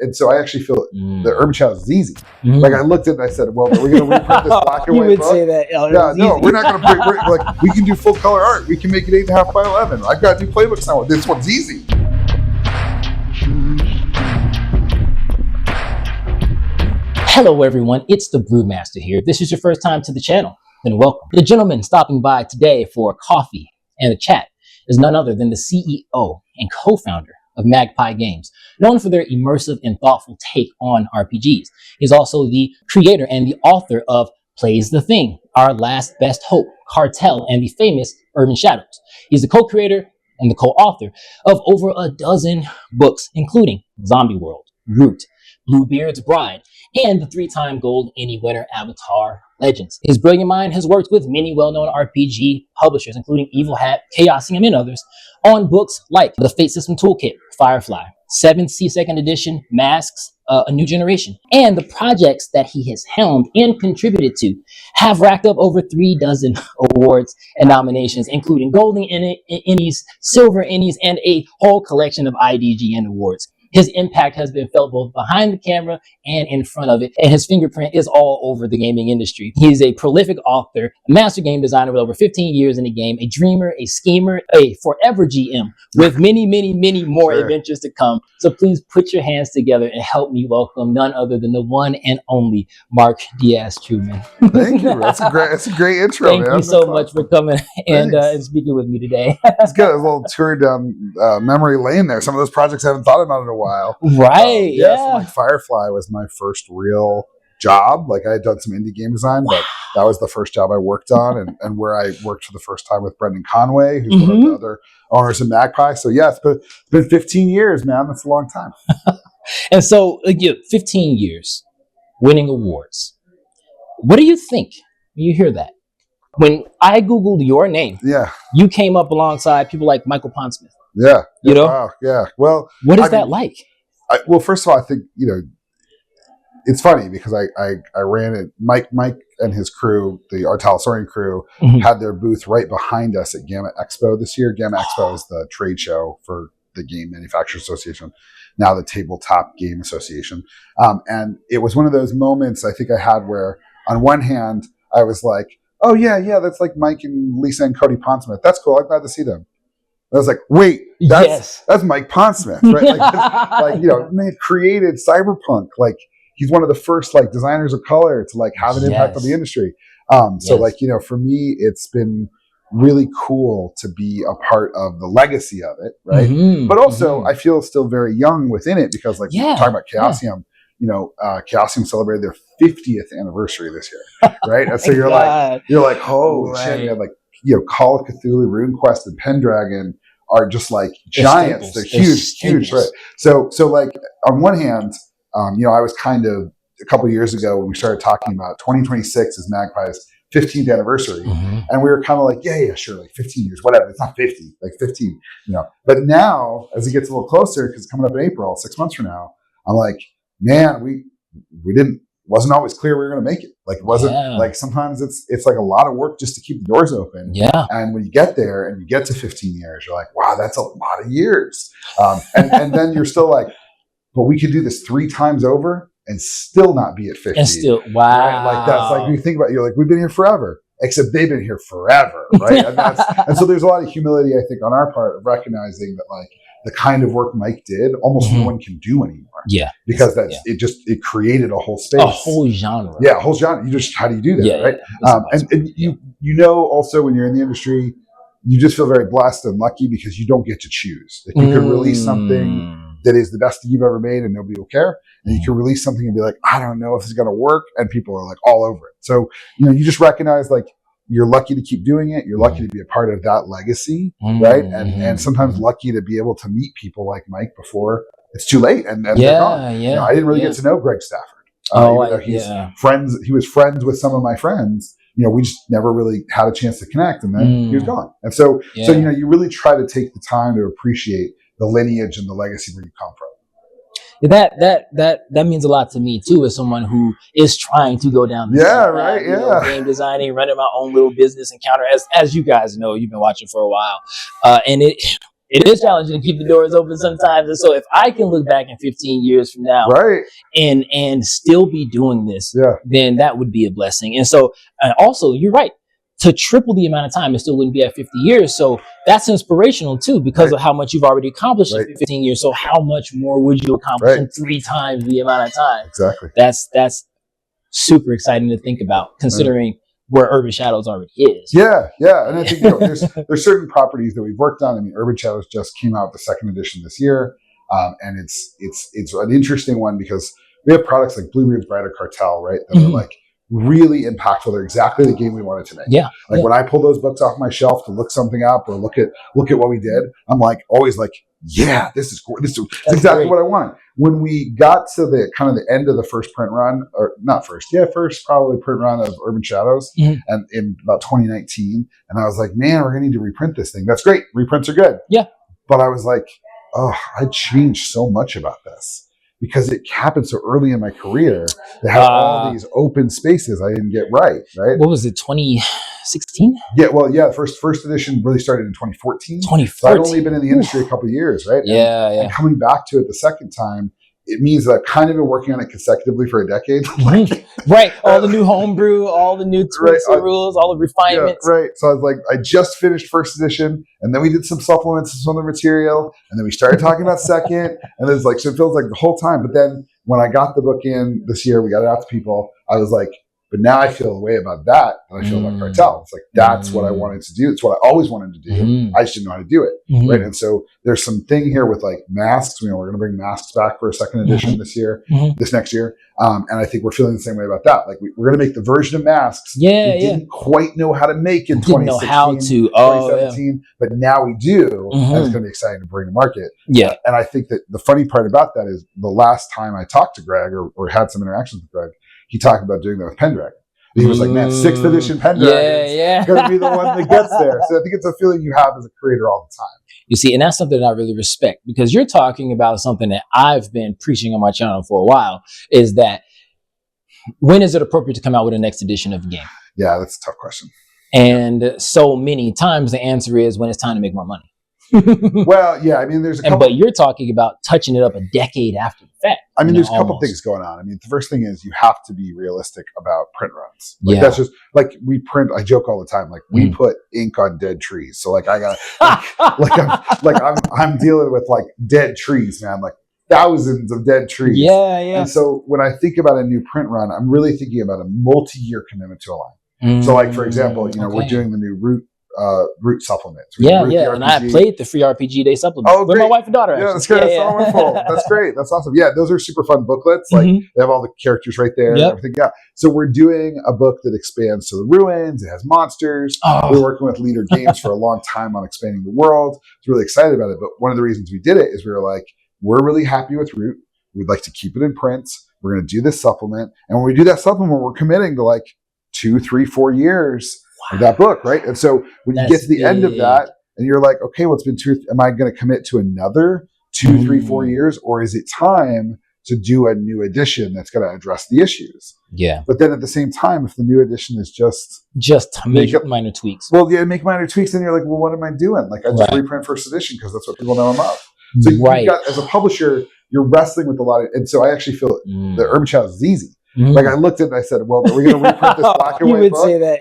And so I actually feel the Urban Challenge is easy. Like I looked at it and I said, well, are we going to reprint this black and white book? You would say that. No, we're not going to print. Like, we can do full color art. We can make it 8.5 by 11. I've got new playbooks now. This one's easy. Hello, everyone. It's the Brewmaster here. If this is your first time to the channel, then welcome. The gentleman stopping by today for coffee and a chat is none other than the CEO and co-founder of Magpie Games, known for their immersive and thoughtful take on RPGs. He's also the creator and the author of Plays the Thing, Our Last Best Hope, Cartel, and the famous Urban Shadows. He's the co-creator and the co-author of over a dozen books, including Zombie World, Root, Bluebeard's Bride, and the 3-time gold Emmy winner Avatar Legends. His brilliant mind has worked with many well-known RPG publishers, including Evil Hat, Chaosium, and others, on books like The Fate System Toolkit, Firefly, 7th C2nd Edition, Masks, A New Generation, and the projects that he has helmed and contributed to have racked up over 36 awards and nominations, including golden Emmys, silver Emmys, and a whole collection of IDGN awards. His impact has been felt both behind the camera and in front of it, and his fingerprint is all over the gaming industry. He's a prolific author, a master game designer with over 15 years in the game, a dreamer, a schemer, a forever GM with many, many, many more adventures to come. So please put your hands together and help me welcome none other than the one and only Mark Diaz Truman. Thank you. That's a great intro. Thank you so much for coming and speaking with me today. It's good. A little tour down memory lane there. Some of those projects I haven't thought about in a while. Right. So like Firefly was my first real job. Like I had done some indie game design, but that was the first job I worked on, and where I worked for the first time with Brendan Conway, who's one of the other owners of Magpie. So yeah, it's been 15 years, man. That's a long time. And so 15 years winning awards. What do you think when you hear that? When I Googled your name, you came up alongside people like Michael Pondsmith. Yeah. You know? Wow. Yeah. Well, what is that like? Well, first of all, I think, it's funny because I ran it. Mike and his crew, the Artalasorian crew, had their booth right behind us at Gamma Expo this year. Gamma Expo is the trade show for the Game Manufacturers Association, now the Tabletop Game Association. And it was one of those moments I think I had where, on one hand, I was like, oh, yeah, that's like Mike and Lisa and Cody Pondsmith. That's cool. I'm glad to see them. I was like, wait, that's Mike Pondsmith, right? Man created Cyberpunk. Like, he's one of the first designers of color to have an impact on the industry. For me, it's been really cool to be a part of the legacy of it, right? But also, I feel still very young within it because, talking about Chaosium, Chaosium celebrated their 50th anniversary this year, right? And so you're like, oh shit, man, Call of Cthulhu, RuneQuest, and Pendragon are just giants. They're huge, right? So on one hand, I was kind of a couple of years ago when we started talking about 2026 is Magpie's 15th anniversary, and we were kind of like, yeah, sure, 15 years, whatever. It's not 50, 15, But now, as it gets a little closer, because it's coming up in April, 6 months from now, I'm like, man, we wasn't always clear we were going to make it. It wasn't sometimes it's a lot of work just to keep the doors open. Yeah. And when you get there and you get to 15 years, you're like, wow, that's a lot of years. And then you're still like, but we could do this 3 times over and still not be at 50. And still, wow. Right? That's you think about it, you're like, we've been here forever, except they've been here forever. Right. And so there's a lot of humility, I think, on our part of recognizing that the kind of work Mike did, almost no one can do anymore. Yeah. Because it created a whole space. A whole genre. Yeah, a whole genre. How do you do that, right? And also when you're in the industry, you just feel very blessed and lucky because you don't get to choose. You could release something that is the best that you've ever made and nobody will care. And you can release something and be like, I don't know if this is going to work. And people are all over it. So, you just recognize you're lucky to keep doing it. You're lucky to be a part of that legacy, right? And sometimes lucky to be able to meet people like Mike before it's too late and they're gone. I didn't really get to know Greg Stafford. He was friends with some of my friends. We just never really had a chance to connect, and then he was gone. And so you really try to take the time to appreciate the lineage and the legacy where you come from. That means a lot to me too, as someone who is trying to go down this path, game designing, running my own little business encounter. As you guys know, you've been watching for a while, and it is challenging to keep the doors open sometimes. And so if I can look back in 15 years from now, right, and still be doing this, yeah, then that would be a blessing. And so, also, you're right. To triple the amount of time, it still wouldn't be at 50 years. So that's inspirational too, because of how much you've already accomplished in 15 years. So how much more would you accomplish in 3 times the amount of time? Exactly. That's super exciting to think about, considering where Urban Shadows already is. Yeah. And I think there's certain properties that we've worked on. I mean, Urban Shadows just came out with the 2nd edition this year, and it's an interesting one because we have products like Blue Ridge Brighter Cartel, right? That are like really impactful. They're exactly the game we wanted to make. Yeah. Like when I pull those books off my shelf to look something up or look at what we did, I'm like always like, yeah, this is exactly what I want. When we got to the kind of the end of the first print run, or not first, first probably print run of Urban Shadows, and in about 2019, and I was like, man, we're gonna need to reprint this thing. That's great, reprints are good. Yeah. But I was like, oh, I changed so much about this because it happened so early in my career to have all these open spaces I didn't get right. What was it, 2016? Yeah, first edition really started in 2014. So I'd only been in the industry a couple of years, right? And coming back to it the second time, it means that I've kind of been working on it consecutively for a decade. Right. All the new homebrew, all the new tweaks and rules, all the refinements. Yeah, right. So I was like, I just finished first edition, and then we did some supplements and some other material, and then we started talking about second, and it's like, so it feels like the whole time. But then when I got the book in this year, we got it out to people, I was like, but now I feel a way about that than I feel about Cartel. It's like, that's what I wanted to do. It's what I always wanted to do. I just didn't know how to do it. Right. And so there's some thing here with like masks. We're going to bring masks back for a 2nd edition this year, this next year. And I think we're feeling the same way about that. Like we're going to make the version of masks we didn't quite know how to make in 2016, 2017, but now we do. And it's going to be exciting to bring to market. Yeah. And I think that the funny part about that is the last time I talked to Greg or had some interactions with Greg, he talked about doing that with Pendragon. He was like, man, 6th edition Pendragon is going to be the one that gets there. So I think it's a feeling you have as a creator all the time. You see, and that's something that I really respect, because you're talking about something that I've been preaching on my channel for a while, is that when is it appropriate to come out with a next edition of the game? Yeah, that's a tough question. And so many times the answer is when it's time to make more money. Well, yeah, I mean, there's a couple. But you're talking about touching it up a decade after the fact. I mean, there's a couple things going on. I mean, the first thing is you have to be realistic about print runs. Like that's just like we print. I joke all the time. Like we put ink on dead trees. So like I got I'm dealing with like dead trees, man. Like thousands of dead trees. Yeah. And so when I think about a new print run, I'm really thinking about a multi-year commitment to a line. So like for example, we're doing the new root supplements. And I played the free RPG Day supplement with my wife and daughter. Yeah, that's great. That's wonderful. That's great. That's awesome. Yeah, those are super fun booklets. Like they have all the characters right there and everything. Yeah. So we're doing a book that expands to the ruins. It has monsters. We're working with Leader Games for a long time on expanding the world. I was really excited about it. But one of the reasons we did it is we were like, we're really happy with Root. We'd like to keep it in print. We're going to do this supplement. And when we do that supplement, we're committing to like 2, 3, 4 years of that book, right? And so when you get to the end of that and you're like, okay, well, it's been am I going to commit to another 2, 3, 4 years? Or is it time to do a new edition that's going to address the issues? Yeah. But then at the same time, if the new edition is just to make minor tweaks. Well, yeah, make minor tweaks. Then you're like, well, what am I doing? Like I just reprint first edition because that's what people know and love. So you've got, as a publisher, you're wrestling with a lot of, and so I actually feel the Urban Shadows is easy. Like I looked at it and I said, well, are we going to reprint this black and white book? You would say that.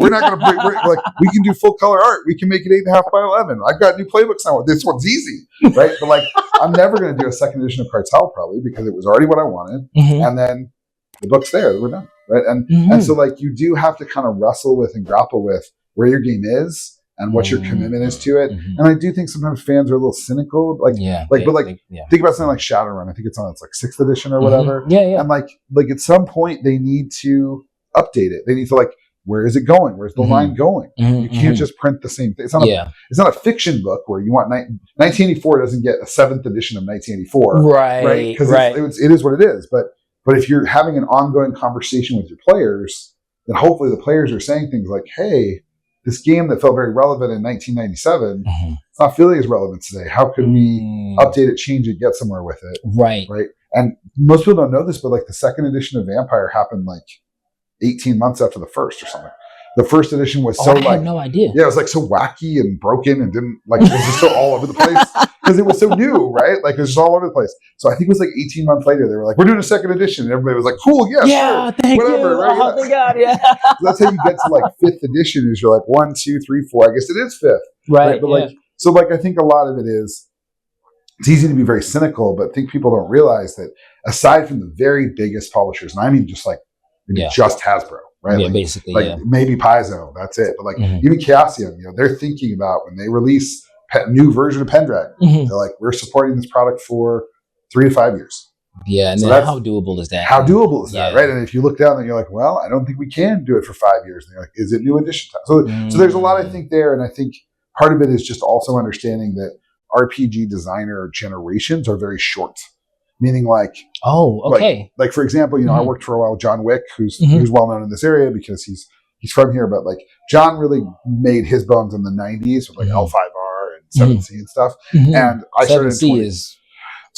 We're not going to bring, like, we can do full color art. We can make it 8.5 by 11. I've got new playbooks now. This one's easy, right? But like, I'm never going to do a 2nd edition of Cartel probably because it was already what I wanted. And then the book's there. We're done, right? And so like, you do have to kind of wrestle with and grapple with where your game is and what your commitment is to it. And I do think sometimes fans are a little cynical. Think about something like Shadowrun. I think it's on its like 6th edition or whatever. And like at some point they need to update it. They need to like, where is it going? Where's the line going? You can't just print the same thing. It's not a fiction book where you want 1984 doesn't get a 7th edition of 1984. Right. Because it is what it is. But if you're having an ongoing conversation with your players, then hopefully the players are saying things like, hey, this game that felt very relevant in 1997, it's not feeling as relevant today. How could we update it, change it, get somewhere with it? Right. And most people don't know this, but like the 2nd edition of Vampire happened like 18 months after the first or something. The first edition was I had no idea. Yeah, it was like so wacky and broken and didn't like it was just so all over the place because it was so new, right? Like it was just all over the place. So I think it was like 18 months later they were like, we're doing a second edition, and everybody was like, cool, yeah, sure, thank whatever, you. right? Oh, thank God, yeah. So that's how you get to like 5th edition. Is you're like 1, 2, 3, 4. I guess it is 5th, right? But like so, like I think a lot of it is. It's easy to be very cynical, but I think people don't realize that aside from the very biggest publishers, and I mean just like just Hasbro, right? Yeah, like, basically, like maybe Paizo, that's it. But like even Chaosium, they're thinking about when they release a new version of Pendragon, they're like, we're supporting this product for 3 to 5 years. Yeah, and so then how doable is that? How doable is that, right? And if you look down and you're like, well, I don't think we can do it for 5 years. And you're like, is it new edition time? So there's a lot, I think, there. And I think part of it is just also understanding that RPG designer generations are very short, meaning like, like for example, I worked for a while with John Wick, who's well known in this area because he's from here, but like John really made his bones in the 90s with like L5R and 7C and stuff. And I started 7C it's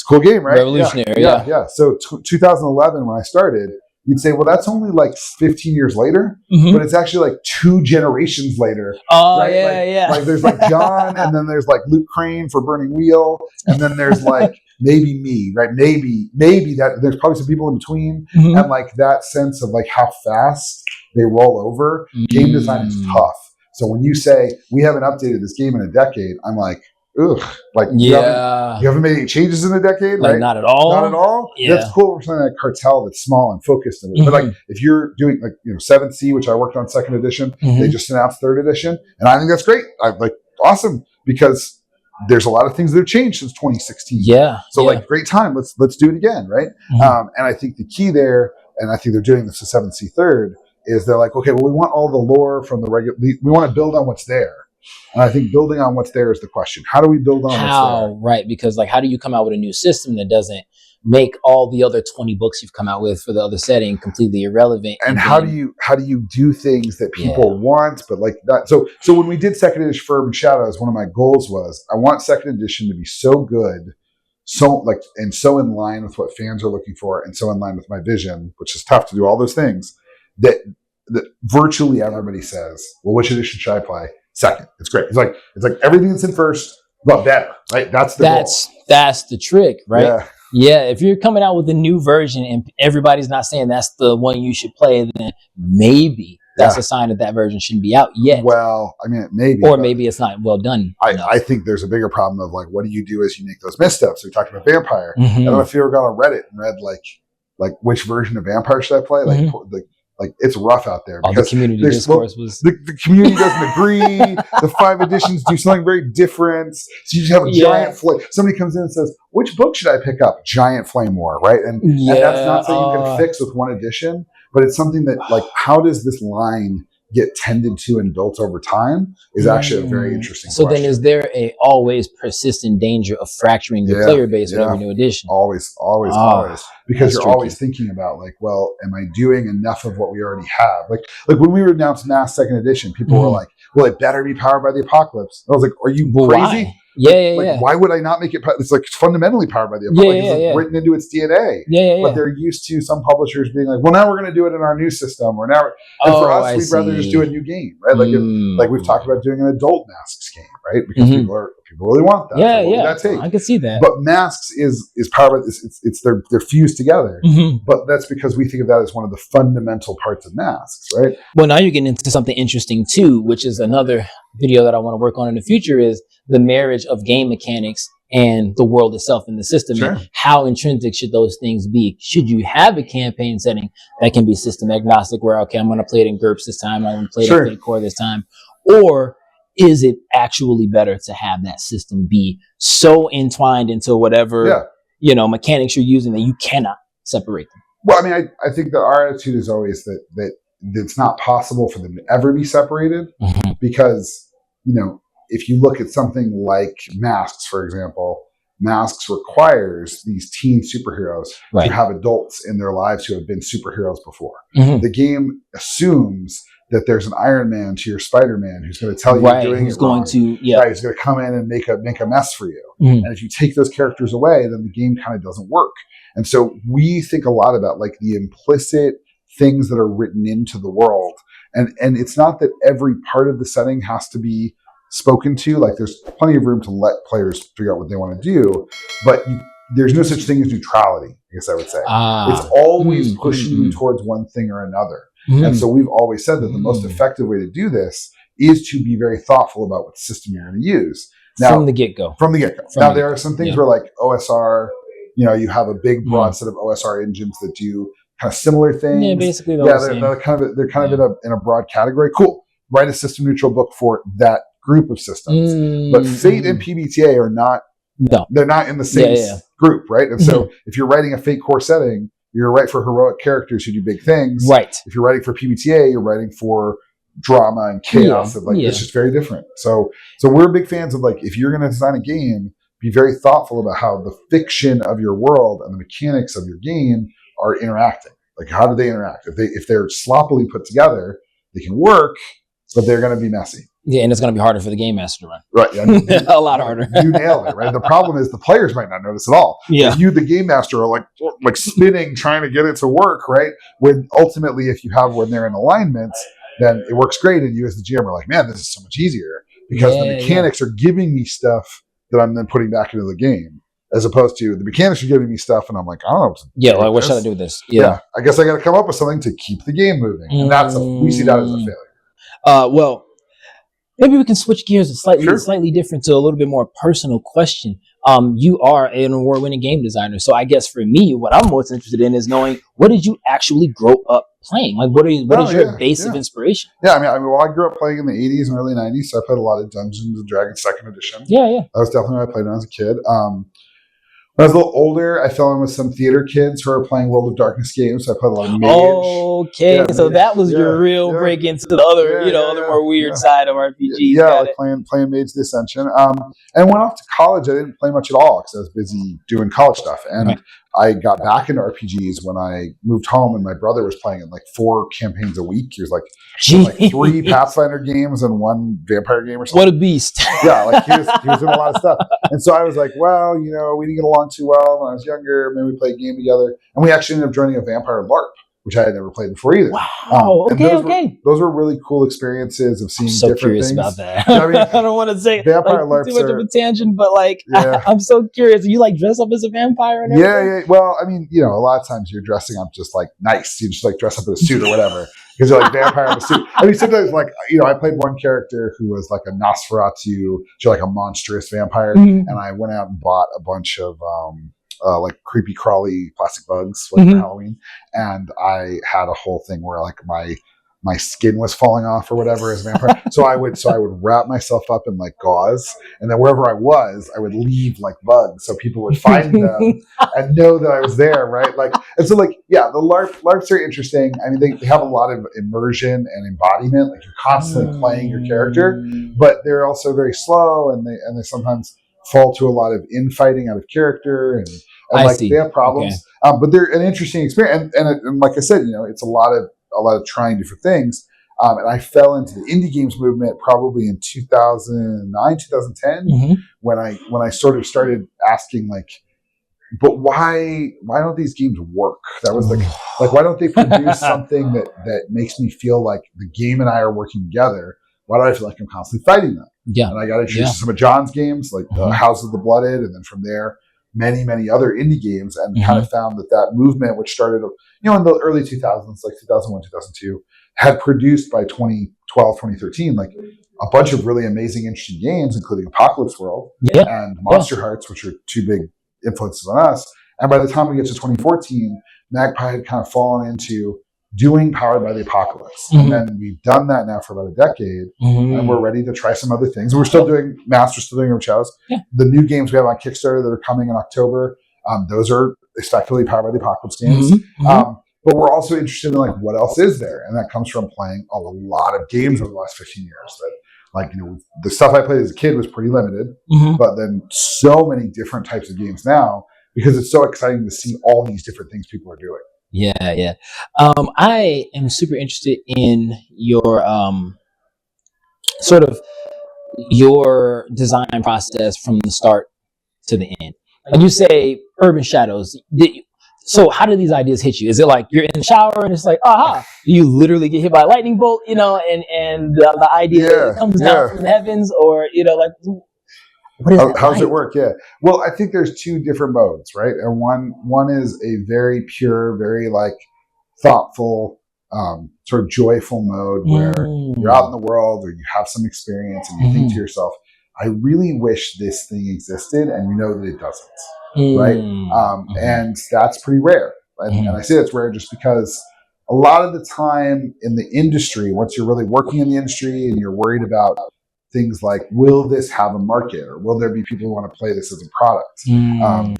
a cool game, right? Revolutionary, yeah. So 2011 when I started, you'd say, well, that's only like 15 years later, but it's actually like 2 generations later. Oh, right? Like there's like John, and then there's like Luke Crane for Burning Wheel, and then there's like maybe me, right? Maybe that there's probably some people in between, and like that sense of like how fast they roll over. Game design is tough. So when you say we haven't updated this game in a decade, I'm like, ugh, like you haven't made any changes in a decade, like right? Not at all. Yeah. That's cool for something like Cartel that's small and focused. But like if you're doing like 7C, which I worked on 2nd edition, they just announced 3rd edition, and I think that's great. I'm like awesome because there's a lot of things that have changed since 2016. So like great time. Let's do it again, right? And I think the key there, and I think they're doing this to 7C 3rd, is they're like, okay, well we want all the lore from the regular. We want to build on what's there. And I think building on what's there is the question. How do we build on what's there? Right, because like how do you come out with a new system that doesn't make all the other 20 books you've come out with for the other setting completely irrelevant? And how do you do things that people want, but like that? So when we did 2nd edition for Urban Shadows, one of my goals was I want 2nd edition to be so good, so like and so in line with what fans are looking for, and so in line with my vision, which is tough to do all those things, that virtually everybody says, well, which edition should I play? 2nd. It's great. It's like everything that's in 1st, but better, right? That's the goal. That's the trick, right? Yeah. If you're coming out with a new version and everybody's not saying that's the one you should play, then maybe that's a sign that version shouldn't be out yet. Well, I mean, maybe. Or maybe it's not well done. I think there's a bigger problem of like, what do you do as you make those missteps? We talked about Vampire. I don't know if you ever got on Reddit and read like which version of Vampire should I play? Like it's rough out there because the community discourse was the community doesn't agree. The 5 editions do something very different. So you just have a giant flame. Somebody comes in and says, "Which book should I pick up?" Giant flame war, right? And that's not something you can fix with 1 edition, but it's something that like how does this line get tended to and built over time is actually a very interesting question. Then is there a always persistent danger of fracturing the player base with every new edition? Always. Because you're always thinking about like, well, am I doing enough of what we already have? Like when we announced Mass 2nd edition, people were like, well, it better be powered by the apocalypse. And I was like, are you crazy? Why? Why would I not make it? It's like fundamentally powered by the apocalypse. It's written into its DNA. But they're used to some publishers being like, well, now we're going to do it in our new system. Or now, and for us, we'd rather just do a new game, right? Like we've talked about doing an adult Masks game, right? Because people really want that. I can see that. But Masks is powered by it's they're fused together. But that's because we think of that as one of the fundamental parts of Masks, right? Well, now you're getting into something interesting too, which is another video that I want to work on in the future is the marriage of game mechanics and the world itself in the system. Sure. And how intrinsic should those things be? Should you have a campaign setting that can be system agnostic where, okay, I'm going to play it in GURPS this time, I'm going to play it in Fate Core this time? Or is it actually better to have that system be so entwined into whatever, mechanics you're using that you cannot separate them? Well, I mean, I think that our attitude is always that it's not possible for them to ever be separated because, if you look at something like Masks, for example, Masks requires these teen superheroes to have adults in their lives who have been superheroes before. The game assumes that there's an Iron Man to your Spider-Man who's going to tell you you're doing it wrong. Who's going to come in and make a mess for you. And if you take those characters away, then the game kind of doesn't work. And so we think a lot about like the implicit things that are written into the world And it's not that every part of the setting has to be spoken to. Like there's plenty of room to let players figure out what they want to do, but there's no such thing as neutrality, I guess I would say. It's always pushing you towards one thing or another. And so we've always said that the most effective way to do this is to be very thoughtful about what system you're going to use. Now, from the get-go. Now, there are some things where like OSR, you have a big broad set of OSR engines that do kind of similar things. Yeah, basically they're kind of in a broad category. Cool. Write a system neutral book for that group of systems. But Fate and PBTA are not. No. They're not in the same group, right? And so if you're writing a Fate core setting, you're right for heroic characters who do big things. Right. If you're writing for PBTA, you're writing for drama and chaos. It's just very different. So we're big fans of like, if you're going to design a game, be very thoughtful about how the fiction of your world and the mechanics of your game are interacting. Like, how do they interact? If they're sloppily put together, they can work, but they're going to be messy. Yeah, and it's going to be harder for the game master to run. Right. Yeah, a lot harder. You nailed it, right? The problem is the players might not notice at all. Yeah. You, the game master, are like spinning, trying to get it to work, right? When ultimately, when they're in alignments, then it works great. And you as the GM are like, man, this is so much easier because the mechanics are giving me stuff that I'm then putting back into the game. As opposed to the mechanics are giving me stuff and I'm like, I don't know. What should I do with this? Yeah. I guess I got to come up with something to keep the game moving. And we see that as a failure. Well, maybe we can switch gears slightly different to a little bit more personal question. You are an award-winning game designer. So I guess for me, what I'm most interested in is knowing, what did you actually grow up playing? Like, what is your base of inspiration? Yeah, I grew up playing in the 80s and early 90s, so I played a lot of Dungeons & Dragons 2nd Edition. Yeah. That was definitely what I played when I was a kid. When I was a little older, I fell in with some theater kids who were playing World of Darkness games. So I played a lot of Mage. Okay, so that was your real break into the other, other more weird side of RPGs. Yeah, like playing Mage the Ascension. And went off to college. I didn't play much at all because I was busy doing college stuff. And I got back into RPGs when I moved home, and my brother was playing in like 4 campaigns a week. He was like 3 Pathfinder games and 1 vampire game or something. What a beast! Yeah, like he was doing a lot of stuff. And so I was like, well, we didn't get along too well when I was younger. Maybe we play a game together, and we actually ended up joining a vampire LARP, which I had never played before either. Wow. Those were really cool experiences of seeing so different curious things. about that. I don't want to say vampire LARPs too much of a tangent, but I'm so curious. You dress up as a vampire and everything? Yeah. Well, a lot of times you're dressing up just like nice. You just like dress up in a suit or whatever because you're like vampire in a suit. Sometimes I played one character who was like a Nosferatu, like a monstrous vampire, and I went out and bought a bunch of like creepy crawly plastic bugs for Halloween, and I had a whole thing where like my skin was falling off or whatever as a vampire. So I would wrap myself up in like gauze, and then wherever I was, I would leave like bugs so people would find them and know that I was there, right? The LARPs are interesting. They have a lot of immersion and embodiment. Like you're constantly playing your character, but they're also very slow, and they sometimes fall to a lot of infighting out of character, and they have problems. Okay. But they're an interesting experience, and like I said, it's a lot of trying different things. And I fell into the indie games movement probably in 2009, 2010, when I sort of started asking but why don't these games work? That was why don't they produce something that makes me feel like the game and I are working together? Why do I feel like I'm constantly fighting them? Yeah. And I got introduced to some of John's games, like House of the Blooded, and then from there, many, many other indie games, and kind of found that movement, which started, in the early 2000s, like 2001, 2002, had produced by 2012, 2013, like a bunch of really amazing, interesting games, including Apocalypse World and Monster Hearts, which are 2 big influences on us. And by the time we get to 2014, Magpie had kind of fallen into doing Powered by the Apocalypse. And then we've done that now for about a decade, and we're ready to try some other things. We're still doing maps, we're still doing Room Shadows. The new games we have on Kickstarter that are coming in October, those are effectively Powered by the Apocalypse games. But we're also interested in what else is there? And that comes from playing a lot of games over the last 15 years. That the stuff I played as a kid was pretty limited, but then so many different types of games now, because it's so exciting to see all these different things people are doing. Yeah. I am super interested in your sort of your design process from the start to the end. And you say Urban Shadows. So how do these ideas hit you? Is it like you're in the shower and it's like, aha, you literally get hit by a lightning bolt, and the idea comes down from the heavens, or like what is that How does like? it work? Yeah. Well, I think there's two different modes, right? And one is a very pure, very like thoughtful, sort of joyful mode where you're out in the world or you have some experience and you think to yourself, I really wish this thing existed, and you know that it doesn't, right? And that's pretty rare. And I say it's rare just because a lot of the time in the industry, once you're really working in the industry and you're worried about things like, will this have a market, or will there be people who want to play this as a product?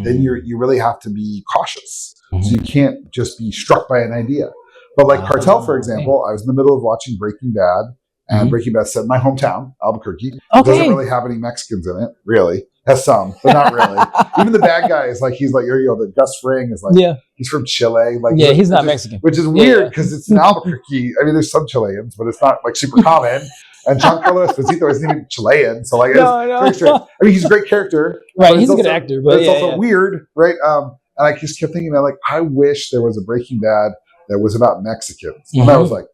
Then you really have to be cautious. So you can't just be struck by an idea. But like Cartel, for example, I was in the middle of watching Breaking Bad, and Breaking Bad set in my hometown, Albuquerque. It doesn't really have any Mexicans in it, really. Has some, but not really. Even the bad guy is like, he's like, the Gus Fring is like, he's from Chile. Like, he's not Mexican. Which is weird because it's in Albuquerque. I mean, there's some Chileans, but it's not like super common. And Giancarlo Esposito isn't even Chilean, so like, it's very strange. I mean, he's a great character, right? He's a good actor, but it's also weird, right? And I just kept thinking, like, I wish there was a Breaking Bad that was about Mexicans, and I was like,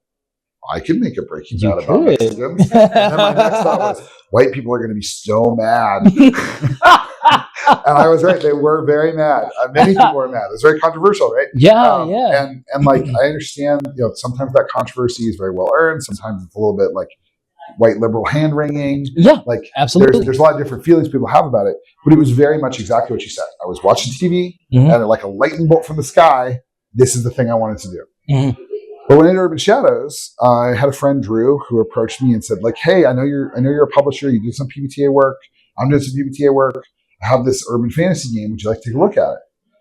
I could make a Breaking Bad about Mexicans. And then my next thought was, white people are going to be so mad. And I was right; they were very mad. Many people were mad. It was very controversial, right? Yeah. And like, I understand, sometimes that controversy is very well earned. Sometimes it's a little bit like white liberal hand wringing. Yeah, like absolutely. There's a lot of different feelings people have about it, but it was very much exactly what you said. I was watching TV, and like a lightning bolt from the sky, this is the thing I wanted to do. But when in Urban Shadows, I had a friend, Drew, who approached me and said, like, hey, I know you're a publisher. You do some PBTA work. I'm doing some PBTA work. I have this urban fantasy game. Would you like to take a look at it?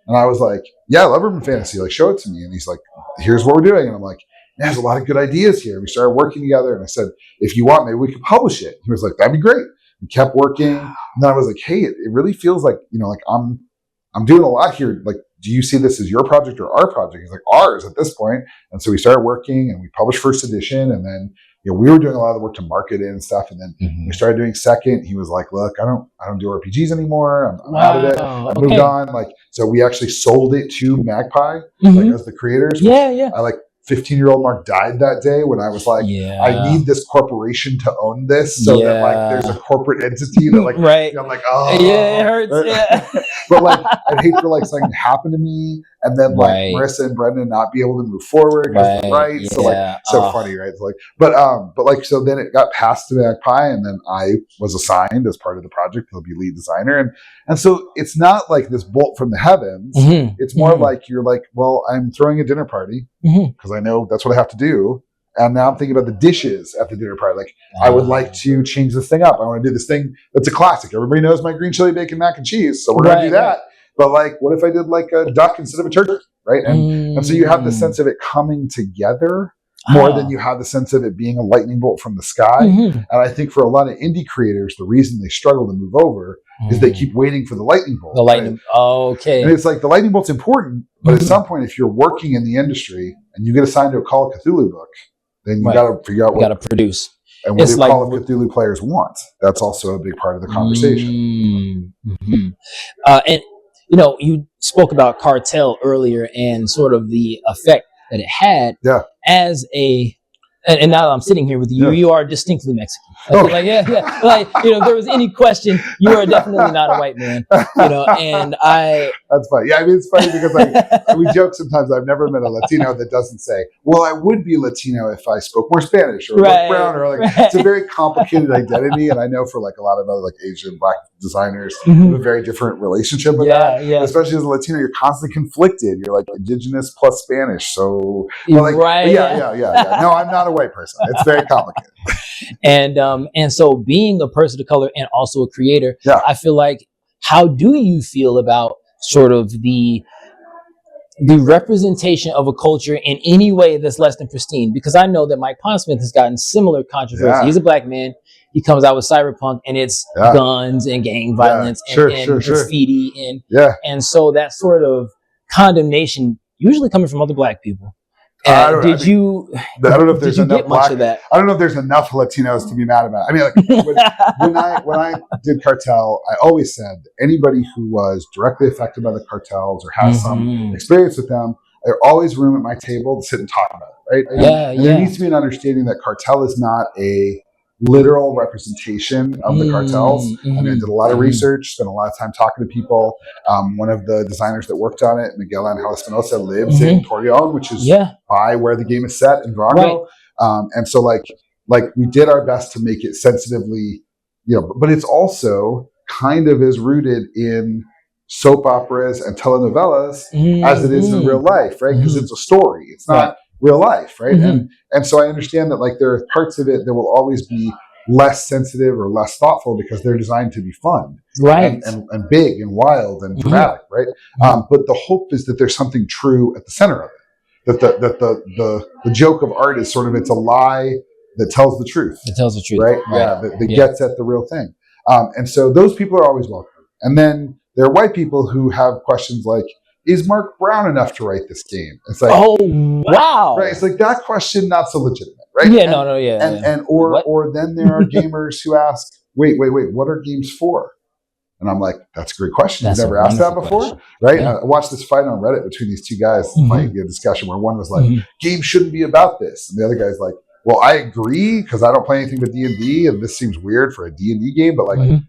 And I was like, yeah, I love urban fantasy. Like, show it to me. And he's like, here's what we're doing. And I'm like, there's a lot of good ideas here. We started working together, and I said, if you want, maybe we could publish it. He was like, that'd be great. We kept working. And then I was like, hey, it really feels like, like I'm doing a lot here. Like, do you see this as your project or our project? He's like, ours at this point. And so we started working, and we published first edition, and then we were doing a lot of the work to market it and stuff. And then we started doing second. He was like, look, I don't do RPGs anymore. I'm out of it. I moved on. Like, so we actually sold it to Magpie, like, as the creators. I like 15-year-old Mark died that day when I was like, I need this corporation to own this, so that like there's a corporate entity that like, I'm like, oh it hurts. But like, I'd hate for like something to happen to me, and then like Marissa and Brendan not be able to move forward because they're right. So like, so funny, right? So like, but like, so then it got passed to Magpie, and then I was assigned as part of the project to be lead designer, and so it's not like this bolt from the heavens. It's more like you're like, well, I'm throwing a dinner party because I know that's what I have to do. And now I'm thinking about the dishes at the dinner party. Like, I would like to change this thing up. I want to do this thing that's a classic. Everybody knows my green chili bacon mac and cheese, so we're going to do that. But like, what if I did like a duck instead of a turkey, right? And so you have the sense of it coming together more than you have the sense of it being a lightning bolt from the sky. And I think for a lot of indie creators, the reason they struggle to move over is they keep waiting for the lightning bolt. The lightning, And it's like, the lightning bolt's important, but at some point, if you're working in the industry and you get assigned to a Call of Cthulhu book, then you got to figure out what to produce. And what do Call of Cthulhu players want? That's also a big part of the conversation. And you spoke about Cartel earlier and sort of the effect that it had as a. And now that I'm sitting here with you, you are distinctly Mexican. Like, like, if there was any question, you are definitely not a white man. And That's funny. I mean, it's funny because we joke sometimes. I've never met a Latino that doesn't say, "Well, I would be Latino if I spoke more Spanish or looked brown," or like. It's a very complicated identity, and I know for like a lot of other like Asian Black designers, have a very different relationship with that. Especially as a Latino, you're constantly conflicted. You're like indigenous plus Spanish, so No, I'm not a white person. It's very complicated. And so being a person of color and also a creator, I feel like, how do you feel about sort of the representation of a culture in any way that's less than pristine? Because I know that Mike Pondsmith has gotten similar controversy. He's a Black man. He comes out with Cyberpunk, and it's guns and gang violence and graffiti. And so that sort of condemnation, usually coming from other Black people, I don't know. Did you? I don't know if there's did you enough get much of that? I don't know if there's enough Latinos to be mad about. I mean, like when I did Cartel, I always said anybody who was directly affected by the cartels or has some experience with them, there's always room at my table to sit and talk about it, right? And there needs to be an understanding that Cartel is not a literal representation of the cartels. I mean, I did a lot of research, spent a lot of time talking to people. One of the designers that worked on it, Miguel Angel Espinosa, lives in Torreon, which is by where the game is set in Durango. And so like we did our best to make it sensitively, but it's also kind of is rooted in soap operas and telenovelas as it is in real life, right? Because it's a story. It's not real life, right? And so I understand that like there are parts of it that will always be less sensitive or less thoughtful because they're designed to be fun, and big and wild and dramatic, right? But the hope is that there's something true at the center of it. That the joke of art is sort of, it's a lie that tells the truth. It tells the truth, right? Yeah, that gets at the real thing. And so those people are always welcome. And then there are white people who have questions like, is Mark Brown enough to write this game? It's like, oh wow, right? It's like that question not so legitimate, right? Yeah, or then there are gamers who ask, wait, what are games for? And I'm like, that's a great question. You've never asked that before, right? Yeah. I watched this fight on Reddit between these two guys fighting a discussion where one was like, games shouldn't be about this, and the other guy's like, well, I agree because I don't play anything but D&D, and this seems weird for a D&D game, but like.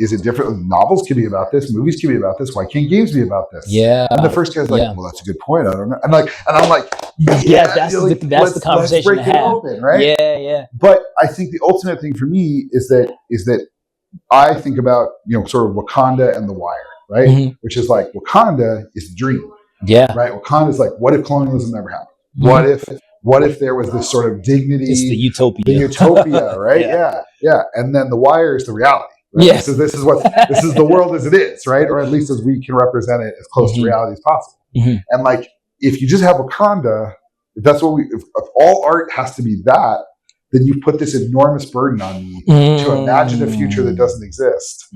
Is it different? Novels can be about this. Movies can be about this. Why can't games be about this? Yeah. And the first guy's like, well, that's a good point. I don't know. And I'm like, that's the conversation to have. Open, right? Yeah. But I think the ultimate thing for me is that I think about, sort of Wakanda and The Wire, right? Which is like, Wakanda is the dream. Yeah. Right? Wakanda is like, what if colonialism never happened? What if there was this sort of dignity? It's the utopia. The utopia, right? Yeah. And then The Wire is the reality. Right? Yes. So this is the world as it is, right? Or at least as we can represent it as close to reality as possible. And like, if you just have Wakanda, if all art has to be that, then you put this enormous burden on me to imagine a future that doesn't exist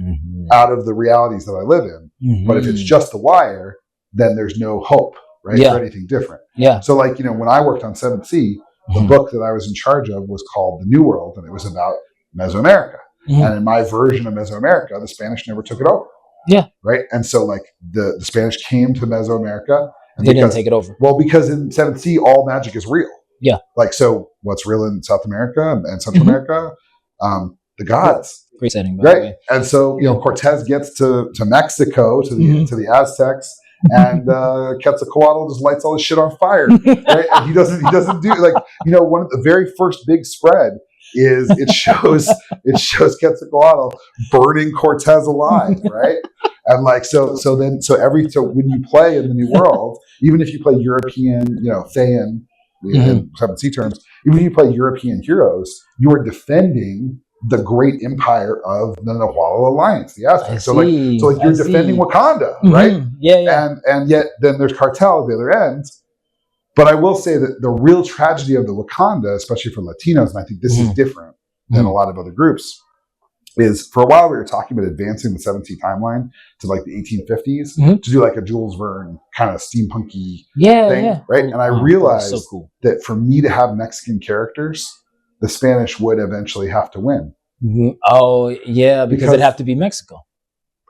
out of the realities that I live in. But if it's just The Wire, then there's no hope, right? For anything different. Yeah. So like, when I worked on 7th Sea, the book that I was in charge of was called The New World, and it was about Mesoamerica. And in my version of Mesoamerica, the Spanish never took it over. Yeah. Right. And so like the Spanish came to Mesoamerica. And they didn't take it over. Well, because in 7th Sea, all magic is real. Yeah. Like, so what's real in South America and Central America? The gods. Great setting, by the way. And so, Cortez gets to Mexico, to the Aztecs, and Quetzalcoatl just lights all this shit on fire. Right? And he doesn't do like, one of the very first big spread is it shows Quetzalcoatl burning Cortez alive, right? And like so when you play in the New World, even if you play European, Thayan in 7th Sea terms, even if you play European heroes, you are defending the great empire of the Nahuatl Alliance, the Aztecs. So you're defending Wakanda, right? Yeah. And yet then there's Cartel at the other end. But I will say that the real tragedy of the Wakanda, especially for Latinos, and I think this is different than a lot of other groups, is for a while we were talking about advancing the 7th Sea timeline to like the 1850s to do like a Jules Verne kind of steampunky thing, right? And I realized that for me to have Mexican characters, the Spanish would eventually have to win. Oh, yeah, because it'd have to be Mexico.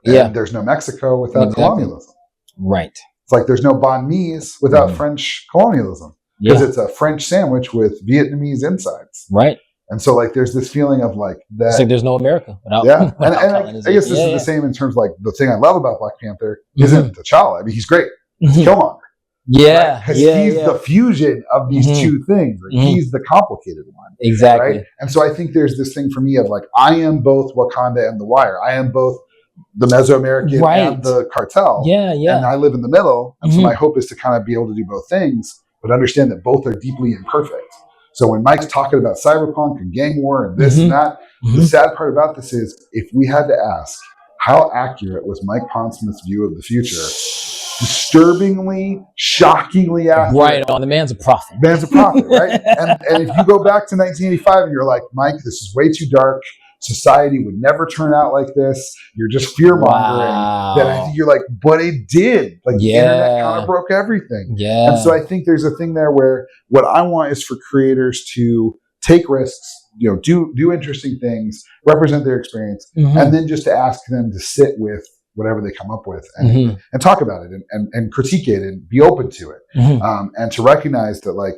And there's no Mexico without colonialism. Right. It's like there's no banh mi's without French colonialism because it's a French sandwich with Vietnamese insides. Right. And so like there's this feeling of like that. It's like there's no America without. Yeah. And I guess this is the same in terms of like the thing I love about Black Panther isn't T'Challa. I mean, he's great. He's Killmonger. Yeah. Because he's the fusion of these two things. Like, he's the complicated one. Exactly. Right? And so I think there's this thing for me of like, I am both Wakanda and The Wire. I am both the Mesoamerican and the cartel. Yeah. And I live in the middle. And so my hope is to kind of be able to do both things, but understand that both are deeply imperfect. So when Mike's talking about cyberpunk and gang war and this and that, the sad part about this is if we had to ask, how accurate was Mike Pondsmith's view of the future? Disturbingly, shockingly accurate. Right on. The man's a prophet. Man's a prophet, right? And if you go back to 1985 and you're like, Mike, this is way too dark. society would never turn out like this. You're just fear mongering. Wow. Then I think you're like, but it did. Like the internet kind of broke everything. Yeah. And so I think there's a thing there where what I want is for creators to take risks, do interesting things, represent their experience, and then just to ask them to sit with whatever they come up with and talk about it and critique it and be open to it. And to recognize that, like,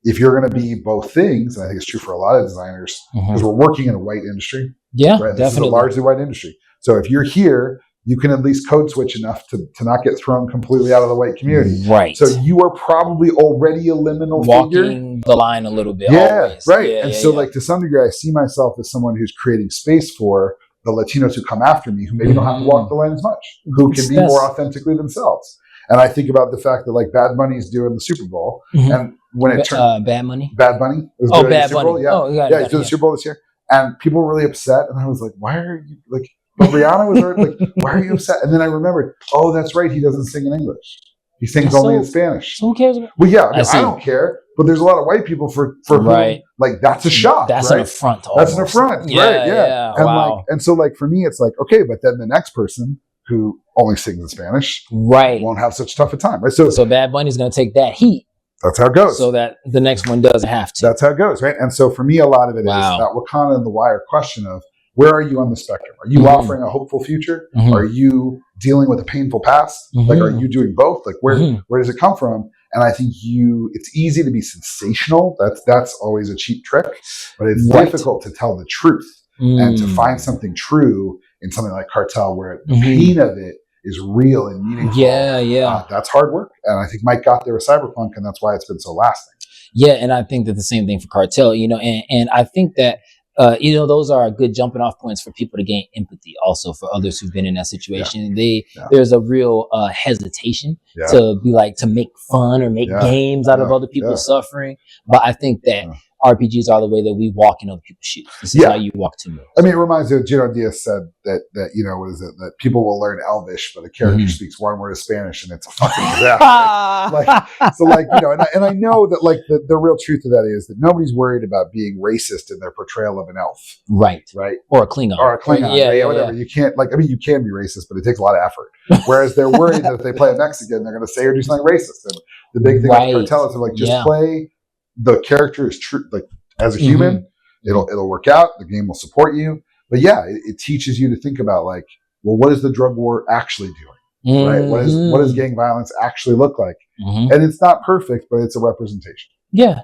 if you're going to be both things, and I think it's true for a lot of designers, because we're working in a white industry. Yeah, right? This definitely. is a largely white industry. So if you're here, you can at least code switch enough to not get thrown completely out of the white community. Right. So you are probably already a liminal figure. Walking the line a little bit. Yeah, always. right. Yeah, and so like to some degree, I see myself as someone who's creating space for the Latinos who come after me, who maybe don't have to walk the line as much, who can be more authentically themselves. And I think about the fact that like Bad Bunny's doing the Super Bowl, and when it turned Bad Bunny, Bad Bunny was doing the Super Bowl, he's doing the Super Bowl this year, and people were really upset, and I was like, why are you like? But Rihanna was already like, why are you upset? And then I remembered, oh, that's right, he doesn't sing in English. He sings only in Spanish. So who cares? Well, yeah, I don't care. But there's a lot of white people for whom, like, that's a shock. That's an affront. That's an affront, right? Yeah. And wow. And so, like, for me, it's like, okay, but then the next person who only sings in Spanish, won't have such tough a time, right? So Bad Bunny's going to take that heat. That's how it goes. So that the next one doesn't have to. That's how it goes, right? And so for me, a lot of it is that Wakanda and the Wire question of, where are you on the spectrum? Are you offering a hopeful future? Are you dealing with a painful past? Like, are you doing both? Like, where does it come from? And I think it's easy to be sensational. That's always a cheap trick, but it's difficult to tell the truth and to find something true in something like Cartel, where the pain of it is real and meaningful. Yeah. That's hard work. And I think Mike got there with Cyberpunk, and that's why it's been so lasting. Yeah, and I think that the same thing for Cartel, and I think that those are good jumping off points for people to gain empathy also for others who've been in that situation. There's a real hesitation to be like, to make fun or make games out of other people's suffering. But I think that RPGs are the way that we walk in other people's shoes. This is how you walk to me. I mean, it reminds me of Diaz said that what is it? That people will learn Elvish, but a character speaks one word of Spanish, and it's a fucking disaster. And I know that like the real truth of that is that nobody's worried about being racist in their portrayal of an elf, right, or a Klingon, whatever. You can't you can be racist, but it takes a lot of effort. Whereas they're worried that if they play a Mexican, they're going to say or do something racist. And the big thing with Cartel is they're like, just play. The character is true, like as a human, it'll work out. The game will support you, but it teaches you to think about like, well, what is the drug war actually doing, right? What does gang violence actually look like? And it's not perfect, but it's a representation. Yeah.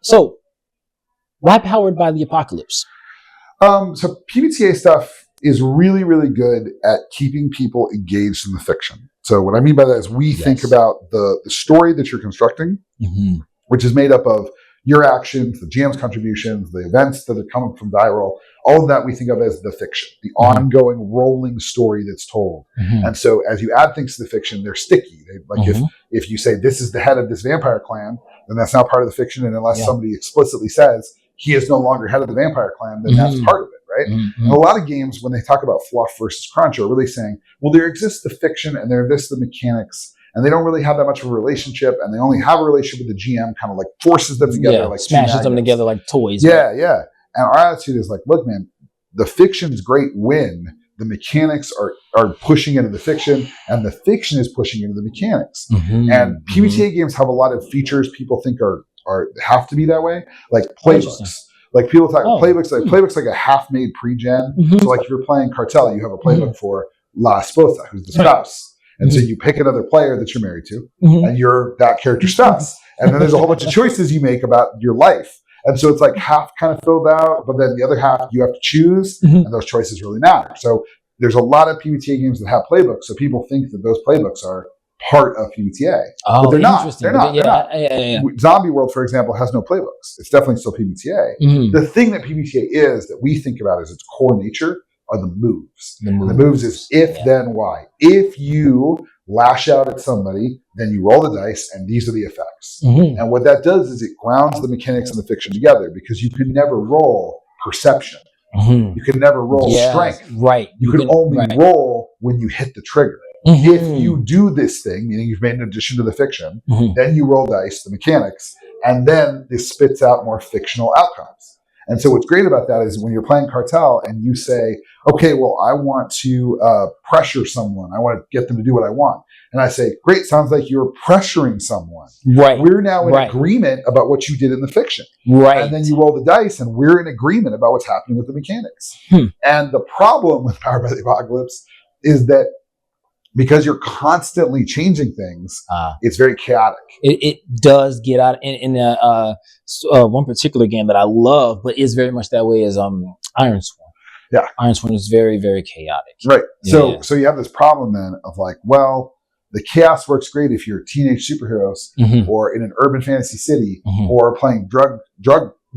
So, why Powered by the Apocalypse? So PBTA stuff is really, really good at keeping people engaged in the fiction. So what I mean by that is we think about the story that you're constructing. Which is made up of your actions, the GM's contributions, the events that are coming from viral, all of that we think of as the fiction, the ongoing rolling story that's told. And so as you add things to the fiction, they're sticky. If you say this is the head of this vampire clan, then that's not part of the fiction. And unless somebody explicitly says he is no longer head of the vampire clan, then that's part of it, right? And a lot of games, when they talk about fluff versus crunch, are really saying, well, there exists the fiction and there exists the mechanics, and they don't really have that much of a relationship, and they only have a relationship with the GM, kind of like forces them together, like smashes them together like toys. And our attitude is like, look, man, the fiction's great when the mechanics are pushing into the fiction, and the fiction is pushing into the mechanics. And PBTA games have a lot of features people think are have to be that way, like playbooks. Like people talk playbooks, playbooks like a half-made pre-gen. So like if you're playing Cartel, you have a playbook for La Esposa, who's the spouse. And so you pick another player that you're married to, and you're that character's spouse. And then there's a whole bunch of choices you make about your life. And so it's like half kind of filled out, but then the other half you have to choose, and those choices really matter. So there's a lot of PBTA games that have playbooks, so people think that those playbooks are part of PBTA. But they're not. They're not. Zombie World, for example, has no playbooks. It's definitely still PBTA. The thing that PBTA is that we think about as its core nature are the moves. The moves is if, then, why. If you lash out at somebody, then you roll the dice, and these are the effects. And what that does is it grounds the mechanics and the fiction together, because you can never roll perception. You can never roll strength. You can only roll when you hit the trigger. If you do this thing, meaning you've made an addition to the fiction, then you roll dice, the mechanics, and then this spits out more fictional outcomes. And so what's great about that is when you're playing cartel and you say, okay, well, I want to pressure someone. I want to get them to do what I want. And I say, great, sounds like you're pressuring someone. Right. We're now in agreement about what you did in the fiction. Right. And then you roll the dice and we're in agreement about what's happening with the mechanics. And the problem with Powered by the Apocalypse is that because you're constantly changing things, it's very chaotic. It does get out. In one particular game that I love, but is very much that way, is Iron Sworn. Yeah. Iron Sworn is very, very chaotic. Right. So you have this problem then of like, well, the chaos works great if you're teenage superheroes or in an urban fantasy city or playing drug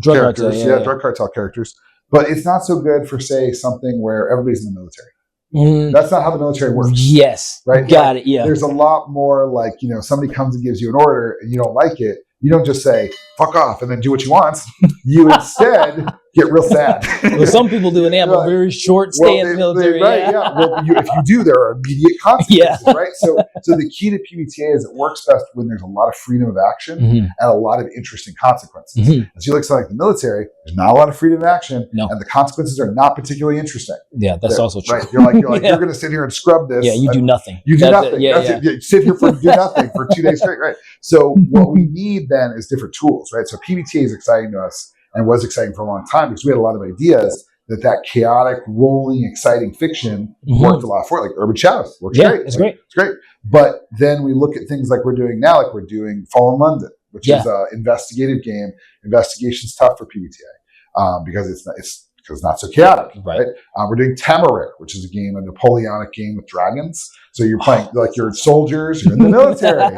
characters, drug cartel characters. But it's not so good for, say, something where everybody's in the military. That's not how the military works. Yes. Right? Got it. Yeah. There's a lot more like, somebody comes and gives you an order and you don't like it. You don't just say, fuck off, and then do what you want. You instead get real sad. Well, some people do, and they have a very short stay in the military. Right, yeah. Well, if you do, there are immediate consequences, right? So the key to PBTA is it works best when there's a lot of freedom of action and a lot of interesting consequences. As you look at like the military, there's not a lot of freedom of action, and the consequences are not particularly interesting. Yeah, that's also true. Right? You're like you're going to sit here and scrub this. Yeah, you do nothing. You do nothing. You sit here do nothing for 2 days straight, right? So what we need then is different tools, right? So PBTA is exciting to us and was exciting for a long time because we had a lot of ideas that chaotic, rolling, exciting fiction worked a lot for it. Like Urban Shadows works great. It's great. It's great. But then we look at things like we're doing now, like we're doing Fallen London, which is an investigative game. Investigation's tough for PBTA because it's not so chaotic, right? We're doing Temeraire, which is a Napoleonic game with dragons. So you're playing like you're soldiers, you're in the military,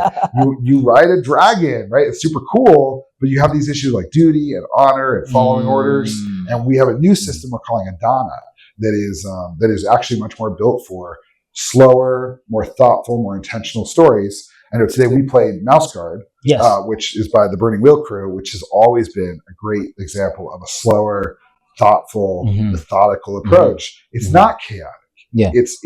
you ride a dragon, right? It's super cool, but you have these issues like duty and honor and following orders. And we have a new system we're calling Adana that is actually much more built for slower, more thoughtful, more intentional stories. And today we played Mouse Guard, which is by the Burning Wheel crew, which has always been a great example of a slower, thoughtful, methodical approach. It's not chaotic. Yeah. It's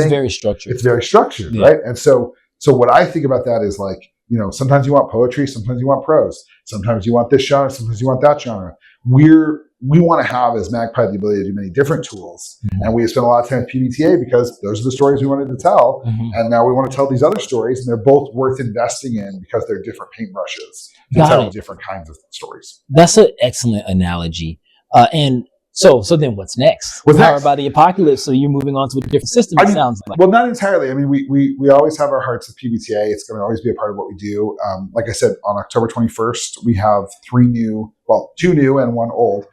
very structured. It's very structured, right? And so what I think about that is like, sometimes you want poetry, sometimes you want prose, sometimes you want this genre, sometimes you want that genre. We want to have as Magpie the ability to do many different tools. And we spent a lot of time with PBTA because those are the stories we wanted to tell. And now we want to tell these other stories, and they're both worth investing in because they're different paintbrushes to tell different kinds of stories. That's an excellent analogy. And so then what's next? Powered by the Apocalypse. So you're moving on to a different system, it sounds like. Well, not entirely. I mean, we always have our hearts with PBTA. It's going to always be a part of what we do. Like I said, on October 21st, we have two new and one old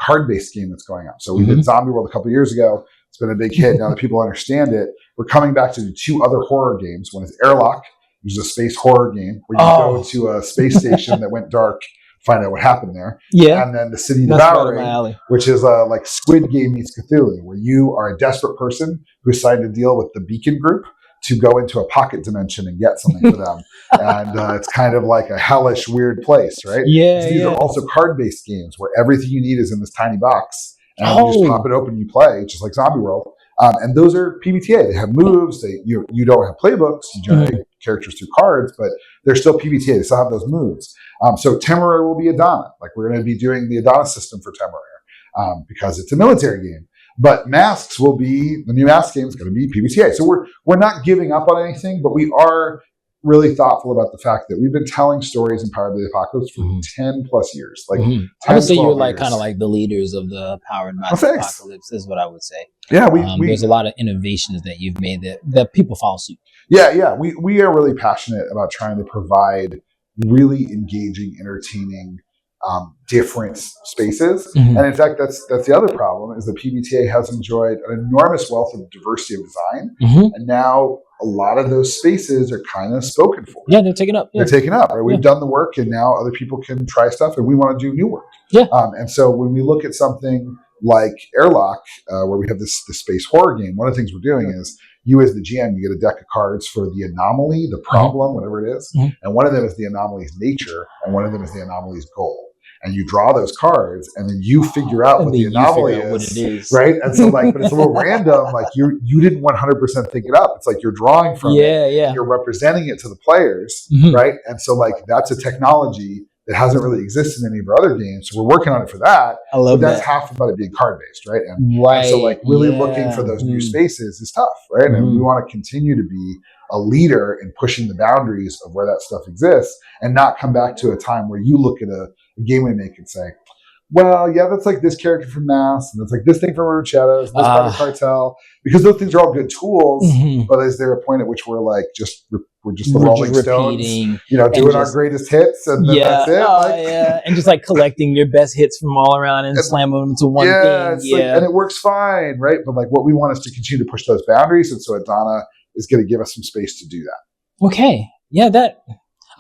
card-based game that's going up. So we did Zombie World a couple of years ago. It's been a big hit. Now that people understand it, we're coming back to do two other horror games. One is Airlock, which is a space horror game where you go to a space station that went dark, find out what happened there. Yeah. And then The City Devouring, which is like Squid Game meets Cthulhu, where you are a desperate person who signed a deal with the Beacon Group to go into a pocket dimension and get something for them. And it's kind of like a hellish, weird place, right? Yeah. These are also card-based games where everything you need is in this tiny box. And you just pop it open and you play, just like Zombie World. And those are PBTA. They have moves. You don't have playbooks. You generate characters through cards, but they're still PBTA. They still have those moves. So Temeraire will be Adana. Like we're going to be doing the Adana system for Temeraire because it's a military game. But Masks will be, the new Mask game is going to be PBTA. So we're not giving up on anything, but we are really thoughtful about the fact that we've been telling stories in Powered by the Apocalypse for 10 plus years. Like 10, I would say you're like kind of like the leaders of the Powered by the Apocalypse is what I would say. Yeah, there's a lot of innovations that you've made that people follow suit. Yeah. We are really passionate about trying to provide really engaging, entertaining, different spaces. And in fact, that's the other problem is that PBTA has enjoyed an enormous wealth of diversity of design. And now a lot of those spaces are kind of spoken for. Yeah, they're taken up. Yeah. They're taken up, right? We've done the work and now other people can try stuff and we want to do new work. Yeah. And so when we look at something like Airlock, where we have this space horror game, one of the things we're doing is you as the GM, you get a deck of cards for the anomaly, the problem, whatever it is. And one of them is the anomaly's nature and one of them is the anomaly's goal. And you draw those cards, and then you figure out what the anomaly is, what it is, right? And so, but it's a little random. Like you didn't 100% think it up. It's like you're drawing from it. And you're representing it to the players, right? And so, that's a technology that hasn't really existed in any of our other games. So we're working on it for that. I love but that's that. half about it being card based, right? Right. And so like really looking for those new spaces is tough, right? And we want to continue to be a leader in pushing the boundaries of where that stuff exists, and not come back to a time where you look at a game we make and say, well, yeah, that's like this character from Mass, and it's like this thing from Rude Shadows, and this part of Cartel, because those things are all good tools. But is there a point at which we're like we're just the Rolling Stones, doing our greatest hits, and then that's it? And just like collecting your best hits from all around and slamming them into one thing. And it works fine, right? But like what we want is to continue to push those boundaries, and so Adana is going to give us some space to do that. Okay,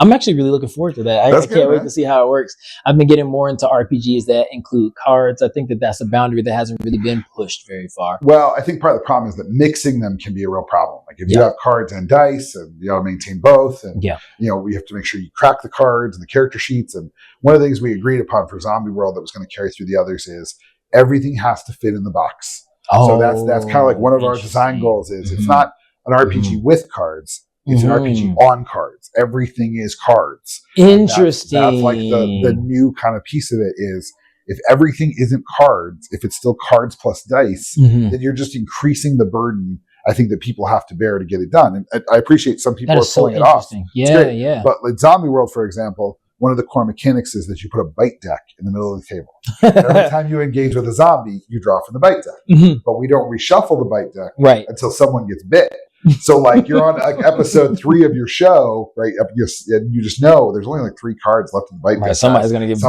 I'm actually really looking forward to that. I can't wait to see how it works. I've been getting more into RPGs that include cards. I think that's a boundary that hasn't really been pushed very far. Well, I think part of the problem is that mixing them can be a real problem. Like if you have cards and dice, and you got to maintain both, and we have to make sure you crack the cards and the character sheets. And one of the things we agreed upon for Zombie World that was going to carry through the others is everything has to fit in the box. So that's kind of like one of our design goals is it's not an RPG with cards. It's an RPG on cards. Everything is cards. Interesting. That's like the new kind of piece of it is if everything isn't cards, if it's still cards plus dice, then you're just increasing the burden I think that people have to bear to get it done. And I appreciate some people are pulling it off. Yeah. But like Zombie World, for example, one of the core mechanics is that you put a bite deck in the middle of the table. Every time you engage with a zombie, you draw from the bite deck. But we don't reshuffle the bite deck until someone gets bit. So like you're on like episode 3 of your show, right? And you just know there's only like 3 cards left in the bite deck. Somebody's going to get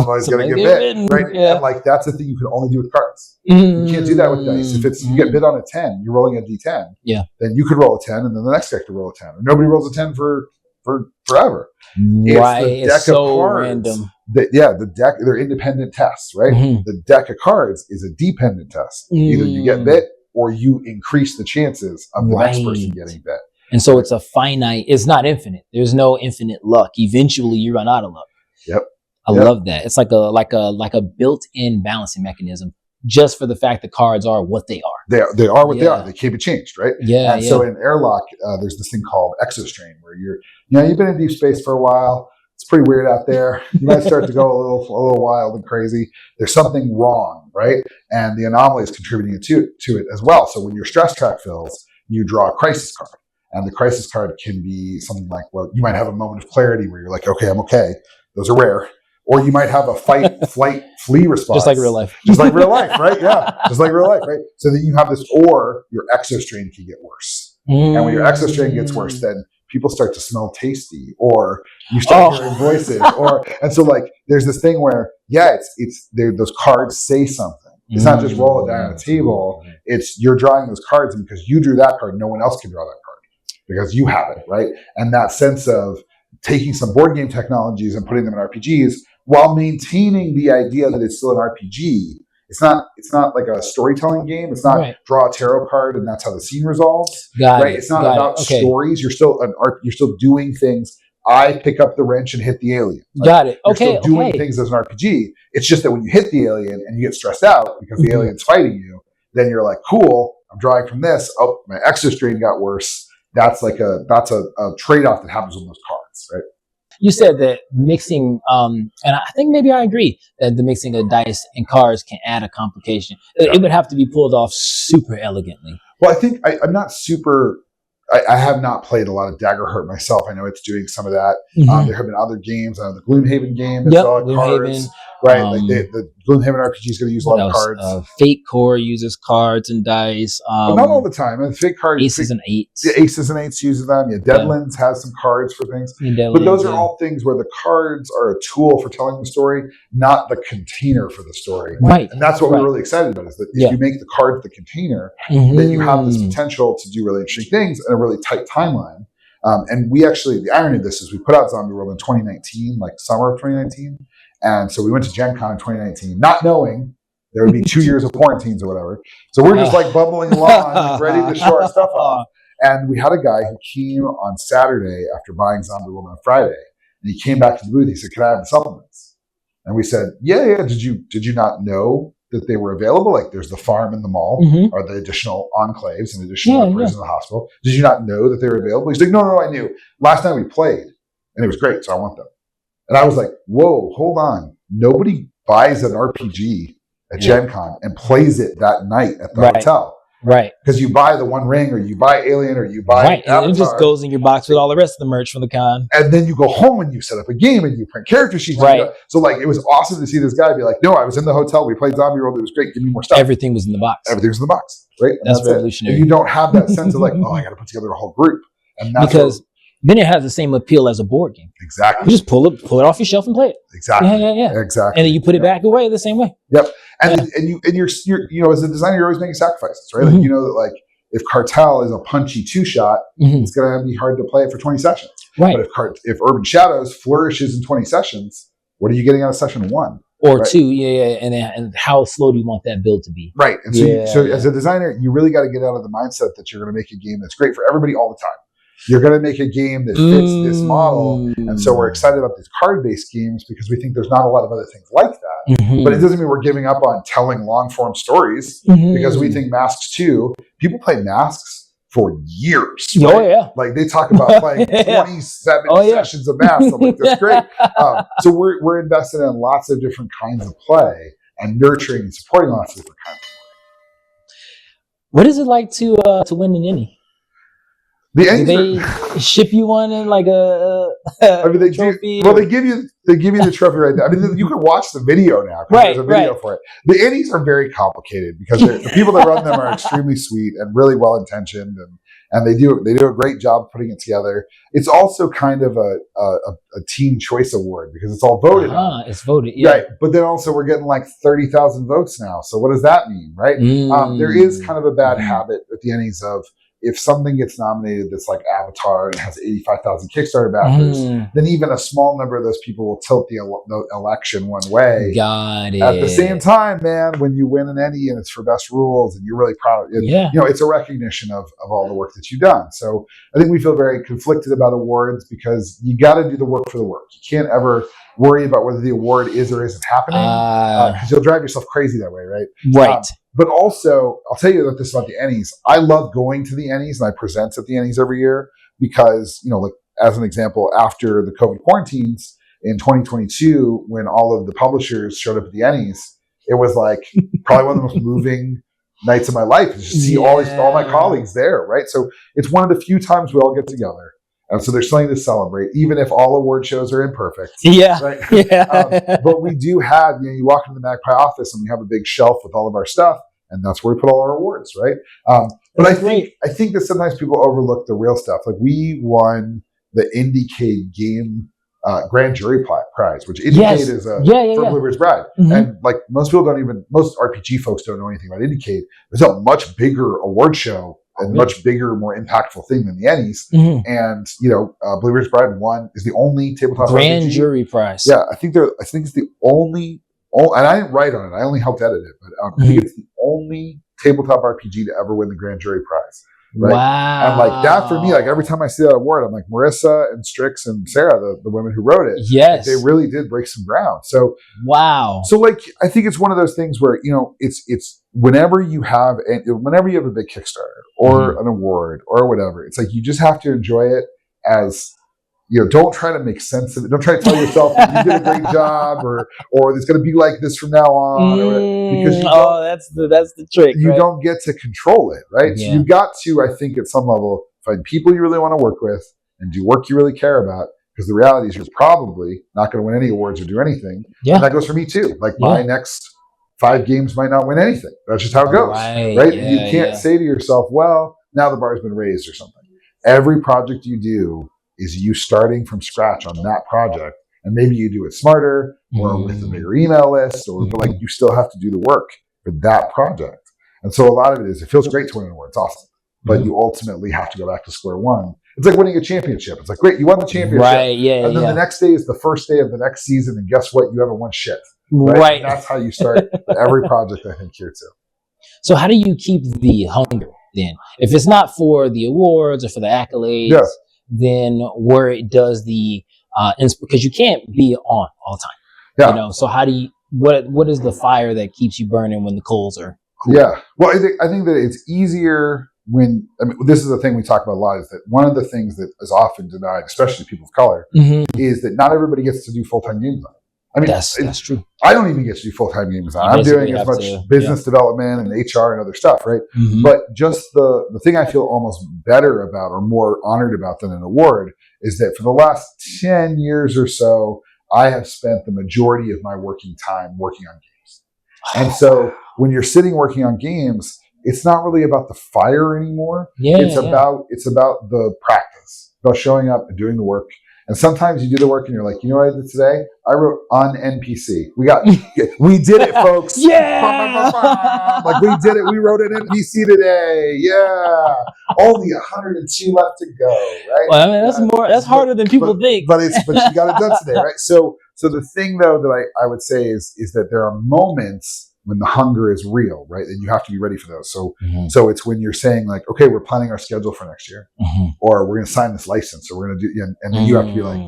bit, right? And like that's the thing you can only do with cards. You can't do that with dice. If you get bit on a 10, you're rolling a d10. Then you could roll a 10, and then the next deck to roll a 10. Or nobody rolls a 10 for forever. It's so random. The deck, they're independent tests, right? The deck of cards is a dependent test. Either you get bit or you increase the chances of the next person getting bit. And so it's a finite, it's not infinite. There's no infinite luck. Eventually you run out of luck. I love that. It's like a built-in balancing mecanism just for the fact that cards are what they are. They are what they are. They can't be changed, right? So in Airlock, there's this thing called Exostrain where you've been in deep space for a while. It's pretty weird out there. You might start to go a little wild and crazy. There's something wrong, right? And the anomaly is contributing to it as well. So when your stress track fills, you draw a crisis card. And the crisis card can be something like, well, you might have a moment of clarity where you're like, okay, I'm okay. Those are rare. Or you might have a fight, flight, flee response. Just like real life. Just like real life, right? Yeah. Just like real life, right? So then you have this, or your exostrain can get worse. And when your exostrain gets worse, then people start to smell tasty, or you start hearing voices, and so like there's this thing where it's those cards say something. It's not just roll it down on the table. It's you're drawing those cards, and because you drew that card, no one else can draw that card because you have it, right? And that sense of taking some board game technologies and putting them in RPGs while maintaining the idea that it's still an RPG. It's not like a storytelling game. It's not draw a tarot card and that's how the scene resolves. It's not about stories. You're still doing things. I pick up the wrench and hit the alien. Got it. You're still doing things as an RPG. It's just that when you hit the alien and you get stressed out because the alien's fighting you, then you're like, cool, I'm drawing from this. Oh, my exostrain got worse. That's a trade-off that happens with those cards, right? You said that mixing, and I think maybe I agree that the mixing of dice and cards can add a complication. It would have to be pulled off super elegantly. Well, I think I'm not super. I have not played a lot of Daggerheart myself. I know it's doing some of that. There have been other games. The Gloomhaven game is all cards, right? Like the Gloomhaven RPG is going to use a lot of cards. Fate Core uses cards and dice. But not all the time. And Fate cards, Aces and Eights. Aces and Eights uses them. Deadlands has some cards for things. But those are all things where the cards are a tool for telling the story, not the container for the story. Right. And that's what we're really excited about is that if you make the cards the container, then you have this potential to do really interesting things in a really tight timeline. And we actually, the irony of this is we put out Zombie World in 2019, like summer of 2019. And so we went to Gen Con in 2019, not knowing there would be 2 years of quarantines or whatever. So we're just like bumbling along, like, ready to show our stuff off. And we had a guy who came on Saturday after buying Zombie World on Friday. And he came back to the booth. He said, "Can I have the supplements?" And we said, yeah. Did you not know that they were available? Like there's the farm in the mall or the additional enclaves and additional in the hospital. Did you not know that they were available? He's like, no, I knew. Last night we played and it was great. So I want them. And I was like, whoa, hold on. Nobody buys an RPG at Gen Con and plays it that night at the hotel. Right. Because you buy the One Ring or you buy Alien or you buy Avatar. And it just goes in your box with all the rest of the merch from the con. And then you go home and you set up a game and you print character sheets. Right. So like it was awesome to see this guy be like, no, I was in the hotel. We played Zombie World. It was great. Give me more stuff. Everything was in the box. Everything was in the box. Right. And that's revolutionary. And you don't have that sense of like, oh, I got to put together a whole group. And that's because then it has the same appeal as a board game. Exactly. You just pull it off your shelf and play it. Exactly. Yeah. Exactly. And then you put it back away the same way. Yep. And you're as a designer, you're always making sacrifices, right? Like you know that like if Cartel is a punchy 2-shot, it's going to be hard to play it for 20 sessions. Right. But if Urban Shadows flourishes in 20 sessions, what are you getting out of session 1? Or 2, and how slow do you want that build to be? Right. And so as a designer, you really got to get out of the mindset that you're going to make a game that's great for everybody all the time. You're going to make a game that fits this model. And so we're excited about these card-based games because we think there's not a lot of other things like that. But it doesn't mean we're giving up on telling long-form stories because we think Masks 2, people play Masks for years. Right? Oh, yeah. Like they talk about playing 27 sessions of Masks. I'm like, that's great. So we're invested in lots of different kinds of play and nurturing and supporting lots of different kinds of play. What is it like to win an Emmy? Do they ship you one in like a trophy? They give you the trophy right there. I mean, you can watch the video now. There's a video for it. The Ennies are very complicated because the people that run them are extremely sweet and really well intentioned, and they do a great job putting it together. It's also kind of a teen choice award because it's all voted on. It's voted, yeah. Right, but then also we're getting like 30,000 votes now. So what does that mean, right? There is kind of a bad habit at the Ennies of if something gets nominated that's like Avatar and has 85,000 Kickstarter backers, then even a small number of those people will tilt the election one way. Got it. At the same time, man, when you win an Emmy and it's for best rules and you're really proud of it, it's a recognition of all the work that you've done. So I think we feel very conflicted about awards because you got to do the work for the work. You can't ever worry about whether the award is or isn't happening because you'll drive yourself crazy that way, right? Right. But also, I'll tell you this about the Ennies. I love going to the Ennies and I present at the Ennies every year because, like as an example, after the COVID quarantines in 2022, when all of the publishers showed up at the Ennies, it was like probably one of the most moving nights of my life to just see all my colleagues there, right? So it's one of the few times we all get together. And so there's something to celebrate, even if all award shows are imperfect. Yeah. Right? But we do have, you walk into the Magpie office and we have a big shelf with all of our stuff, and that's where we put all our awards, right? But I think that sometimes people overlook the real stuff. Like we won the Indiecade game grand jury prize, which Indiecade is for Bluebird's Bride. And like most RPG folks don't know anything about Indiecade. There's a much bigger award show and much bigger, more impactful thing than the Ennies. And Bluebird's Bride is the only tabletop grand RPG. Jury prize. Yeah, I think it's the only, and I didn't write on it. I only helped edit it, but I think it's the only tabletop RPG to ever win the grand jury prize. Right? Wow. And like that for me, like every time I see that award, I'm like Marissa and Strix and Sarah, the women who wrote it. Yes. Like, they really did break some ground. So wow. So like I think it's one of those things where, it's whenever you have a big Kickstarter or an award or whatever, it's like you just have to enjoy it as don't try to make sense of it. Don't try to tell yourself that you did a great job or it's going to be like this from now on. Because that's the trick. You don't get to control it, right? Yeah. So you got to, I think, at some level, find people you really want to work with and do work you really care about. Because the reality is, you're probably not going to win any awards or do anything. Yeah, and that goes for me too. Like my next 5 games might not win anything. That's just how it goes, right? Yeah, you can't say to yourself, "Well, now the bar's been raised" or something. Every project you do is you starting from scratch on that project, and maybe you do it smarter or with a bigger email list, but like you still have to do the work for that project. And so a lot of it is, it feels great to win an award, it's awesome, but you ultimately have to go back to square one. It's like winning a championship. It's like, great, you won the championship, right? Yeah, and then the next day is the first day of the next season, and guess what? You haven't won shit, right? And that's how you start every project, I think, here too. So how do you keep the hunger then? If it's not for the awards or for the accolades, then where it does the because you can't be on all the time. So how do you what is the fire that keeps you burning when the coals are cool? Well, I think that it's easier this is the thing we talk about a lot, is that one of the things that is often denied, especially people of color, is that not everybody gets to do full-time game design. I mean, that's true. I don't even get to do full-time game design. I'm doing as much business development and HR and other stuff, right? But just the thing I feel almost better about or more honored about than an award is that for the last 10 years or so, I have spent the majority of my working time working on games. And so when you're sitting working on games, it's not really about the fire anymore. It's about the practice, about showing up and doing the work. And sometimes you do the work and you're like, you know what I did today? I wrote on NPC. We did it, folks. Like we did it. We wrote an NPC today. Yeah. Only 102 left to go, right? Well, I mean, that's harder than people think. But you got it done today, right? So the thing though that I would say is that there are moments when the hunger is real, right? And you have to be ready for those. So it's when you're saying like, okay, we're planning our schedule for next year, or we're going to sign this license, or we're going to do, and then you have to be like,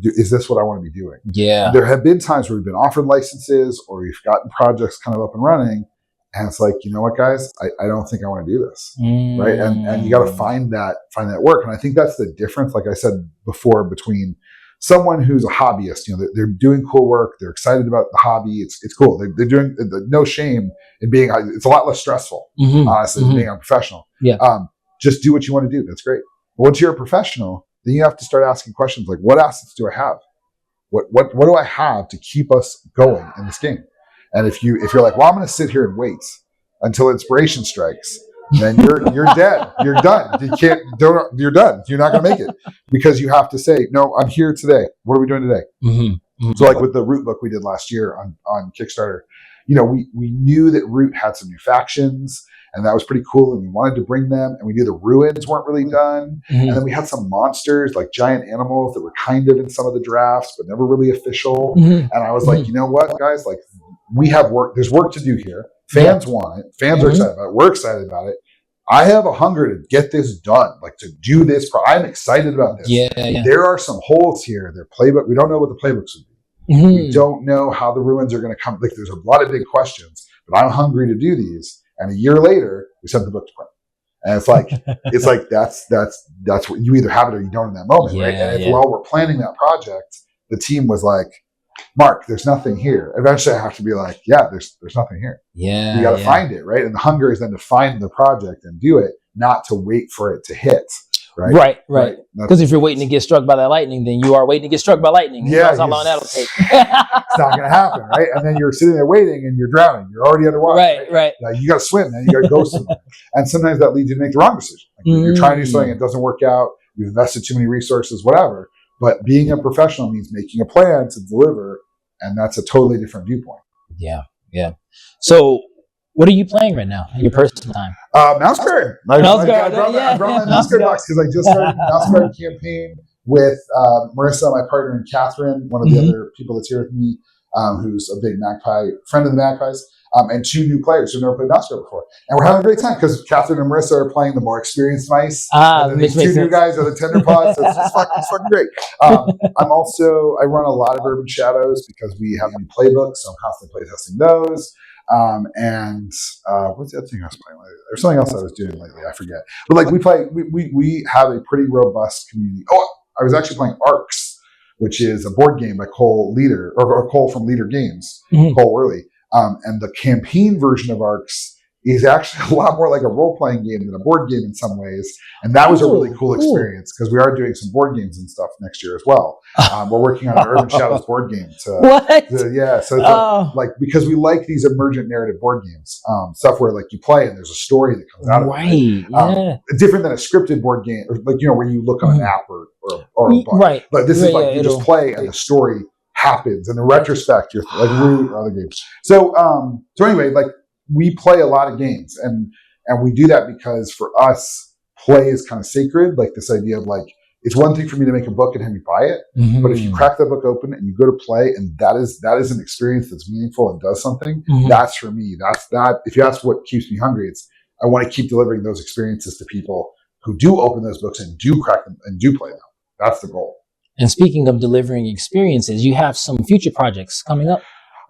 is this what I want to be doing? Yeah. And there have been times where we've been offered licenses or we've gotten projects kind of up and running. And it's like, you know what, guys, I don't think I want to do this. Right. And you got to find that work. And I think that's the difference, like I said before, between someone who's a hobbyist. You know, they're doing cool work. They're excited about the hobby. It's cool. They're doing no shame in being. It's a lot less stressful, honestly, than being a professional. Yeah. Just do what you want to do. That's great. But once you're a professional, then you have to start asking questions like, what assets do I have? What do I have to keep us going in this game? And if you're like, well, I'm going to sit here and wait until inspiration strikes, then you're dead. You're done. You're done. You're not going to make it, because you have to say, no, I'm here today. What are we doing today? So like with the Root book we did last year on Kickstarter, you know, we knew that Root had some new factions, and that was pretty cool, and we wanted to bring them, and we knew the ruins weren't really done. And then we had some monsters, like giant animals, that were kind of in some of the drafts, but never really official. And I was like, you know what, guys, like, we have work. There's work to do here. Fans want it. Fans are excited about it. We're excited about it. I have a hunger to get this done, like to do this. I'm excited about this. There are some holes here. Their playbook. We don't know what the playbooks would be. We don't know how the ruins are going to come. Like, there's a lot of big questions, but I'm hungry to do these. And a year later, we sent the book to print. And it's like that's what you either have it or you don't in that moment, right? And while we're planning that project, the team was like, Mark, there's nothing here. Eventually I have to be like, yeah, there's nothing here. Yeah. You got to find it, right? And the hunger is then to find the project and do it, not to wait for it to hit. Right. Because if you're waiting to get struck by that lightning, then you are waiting to get struck by lightning. Yeah. That's how long that'll take. It's not going to happen, right? And then you're sitting there waiting and you're drowning. You're already underwater. Right. You got to swim, man. You got to go somewhere. And sometimes that leads you to make the wrong decision. Like you're trying to do something, it doesn't work out. You've invested too many resources, whatever. But being a professional means making a plan to deliver. And that's a totally different viewpoint. Yeah. So, what are you playing right now in your personal time? Mouse Guard. I brought my Mouse Guard box because I just started a Mouse Guard campaign with Marissa, my partner, and Catherine, one of the other people that's here with me, who's a big Magpie, friend of the Magpies, and two new players who've never played Mouse Guard before. And we're having a great time because Catherine and Marissa are playing the more experienced mice. And then these two new guys are the tender pods. So it's fucking great. I run a lot of Urban Shadows because we have new playbooks, so I'm constantly playtesting those. What's the other thing I was playing lately? There's something else I was doing lately. I forget. But like we have a pretty robust community. Oh, I was actually playing Arcs, which is a board game by Cole Leader or Cole from Leader Games, Cole Worley. And the campaign version of Arcs is actually a lot more like a role-playing game than a board game in some ways. And that was a really cool experience because we are doing some board games and stuff next year as well. We're working on an Urban Shadows board game. So it's because we like these emergent narrative board games, stuff where like you play and there's a story that comes out of it. Different than a scripted board game, or like, you know, where you look on an app or a book. Right. But this is like you just play and the story happens. And in retrospect, you're like Root or other games. So anyway, like, we play a lot of games, and we do that because for us, play is kind of sacred. Like this idea of like, it's one thing for me to make a book and have you buy it, but if you crack that book open and you go to play, and that is an experience that's meaningful and does something, that's for me. That's that. If you ask what keeps me hungry, it's I want to keep delivering those experiences to people who do open those books and do crack them and do play them. That's the goal. And speaking of delivering experiences, you have some future projects coming up.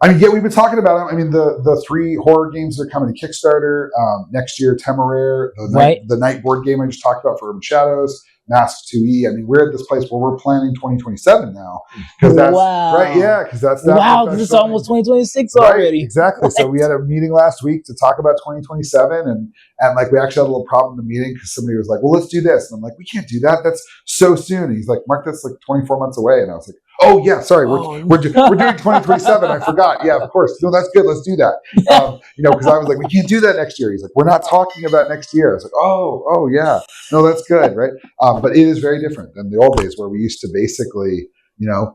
I mean, yeah, we've been talking about them. I mean, the 3 horror games that are coming to Kickstarter next year: Temeraire, the night board game I just talked about for Urban Shadows, Mask 2E. I mean, we're at this place where we're planning 2027 now because that's right. Yeah, because that's that. Wow, because it's almost 2026 already. Right, exactly. Right. So we had a meeting last week to talk about 2027, and like we actually had a little problem in the meeting because somebody was like, "Well, let's do this," and I'm like, "We can't do that. That's so soon." And he's like, "Mark, that's like 24 months away," and I was like, "Oh yeah, sorry, we're doing 2027. I forgot. Yeah, of course. No, that's good. Let's do that." Because I was like, "We can't do that next year." He's like, "We're not talking about next year." I was like, "Oh yeah, no, that's good, right?" But it is very different than the old days where we used to basically,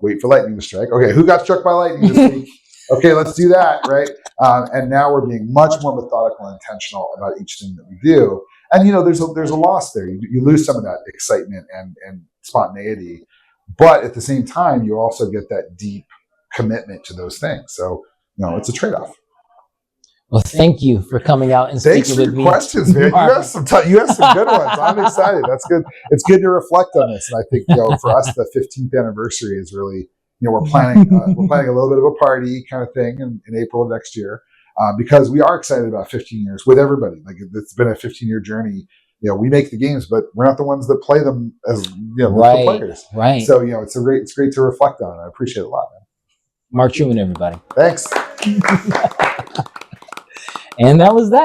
wait for lightning to strike. Okay, who got struck by lightning this week? Okay, let's do that, right? And now we're being much more methodical and intentional about each thing that we do. And there's a loss there. You lose some of that excitement and spontaneity, but at the same time, you also get that deep commitment to those things. So it's a trade-off. Well, thank you for coming out and speaking with me. Thanks for your questions, man. You have some good ones. I'm excited. That's good. It's good to reflect on this, and I think for us, the 15th anniversary is really. We're planning a little bit of a party kind of thing in April of next year because we are excited about 15 years with everybody. Like it's been a 15-year journey. We make the games, but we're not the ones that play them as the players. Right. So it's great to reflect on. I appreciate it a lot, man. Mark Truman, everybody. Thanks. And that was that.